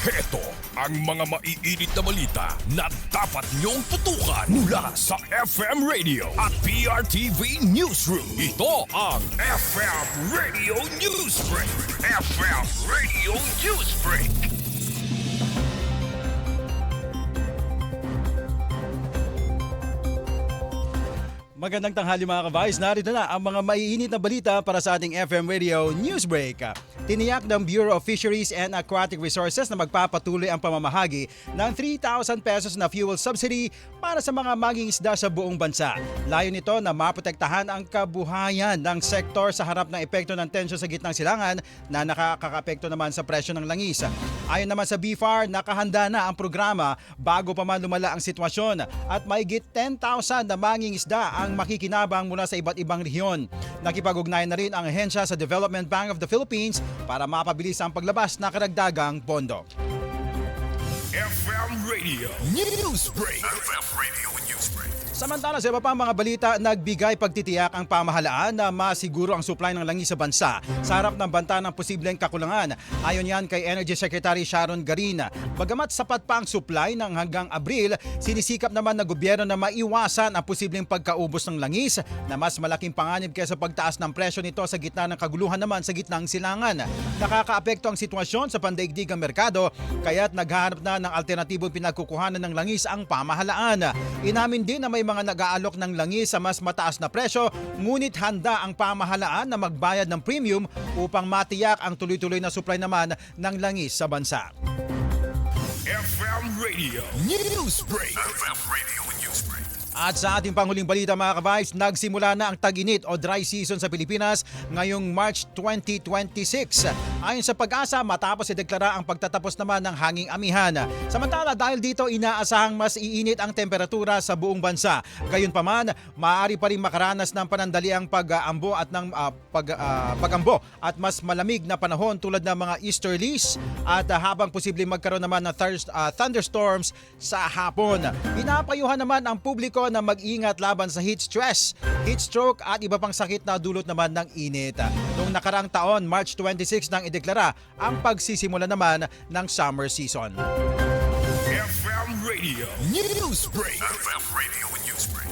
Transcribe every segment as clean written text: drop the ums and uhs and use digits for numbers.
Heto ang mga maiinit na balita na dapat niyong tutukan mula sa FM Radio at PRTV Newsroom. Ito ang FM Radio Newsbreak. FM Radio Newsbreak. Magandang tanghali mga ka-Vice. Narito na ang mga maiinit na balita para sa ating FM Radio Newsbreak. Tiniyak ng Bureau of Fisheries and Aquatic Resources na magpapatuloy ang pamamahagi ng 3,000 pesos na fuel subsidy para sa mga mangingisda sa buong bansa. Layo nito na maprotektahan ang kabuhayan ng sektor sa harap ng epekto ng tensyon sa gitnang silangan na nakakaapekto naman sa presyo ng langis. Ayon naman sa BFAR, nakahanda na ang programa bago pa man lumala ang sitwasyon at mahigit 10,000 na mangingisda ang makikinabang mula sa iba't ibang rehiyon. Nakipag-ugnayan na rin ang ahensya sa Development Bank of the Philippines para mapabilis ang paglabas na karagdagang pondo. FM Radio Newsbreak. FM Radio Newsbreak. Samantala sa iba pang mga balita, nagbigay pagtitiyak ang pamahalaan na masiguro ang supply ng langis sa bansa sa harap ng banta ng posibleng kakulangan. Ayon yan kay Energy Secretary Sharon Garina. Bagamat sapat pa ang supply ng hanggang Abril, sinisikap naman ng gobyerno na maiwasan ang posibleng pagkaubos ng langis na mas malaking panganib kaysa pagtaas ng presyo nito sa gitna ng kaguluhan naman sa gitnang silangan. Nakakaapekto ang sitwasyon sa pandaigdigang merkado kaya't naghahanap na ng alternatibong pinagkukuhanan ng langis ang pamahalaan. Inamin din na may mga nag-aalok ng langis sa mas mataas na presyo, ngunit handa ang pamahalaan na magbayad ng premium upang matiyak ang tuloy-tuloy na supply naman ng langis sa bansa. FM Radio Newsbreak. FM Radio Newsbreak. At sa ating panghuling balita mga ka-Vice, nagsimula na ang tag-init o dry season sa Pilipinas ngayong March 2026. Ayon sa Pag-asa, matapos ideklara ang pagtatapos naman ng hanging amihan. Samantala dahil dito inaasahang mas iinit ang temperatura sa buong bansa. Gayunpaman, maaari pa rin makaranas ng panandaliang pag-ambo at pag-ambo at mas malamig na panahon tulad ng mga easterlies at habang posibleng magkaroon naman ng thunderstorms sa hapon. Pinapayuhan naman ang publiko na mag-ingat laban sa heat stress, heat stroke at iba pang sakit na dulot naman ng init. Noong nakaraang taon, March 26 nang ideklara ang pagsisimula naman ng summer season. FM Radio Newsbreak. FM Radio Newsbreak.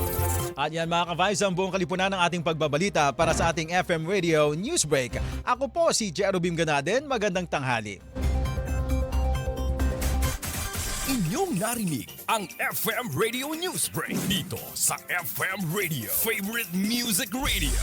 At yan mga ka-Vice, ang buong kalipunan ng ating pagbabalita para sa ating FM Radio Newsbreak. Ako po si Jerubim Ganaden, magandang tanghali. Inyong narinig ang FM Radio Newsbreak dito sa FM Radio, Favorite Music Radio.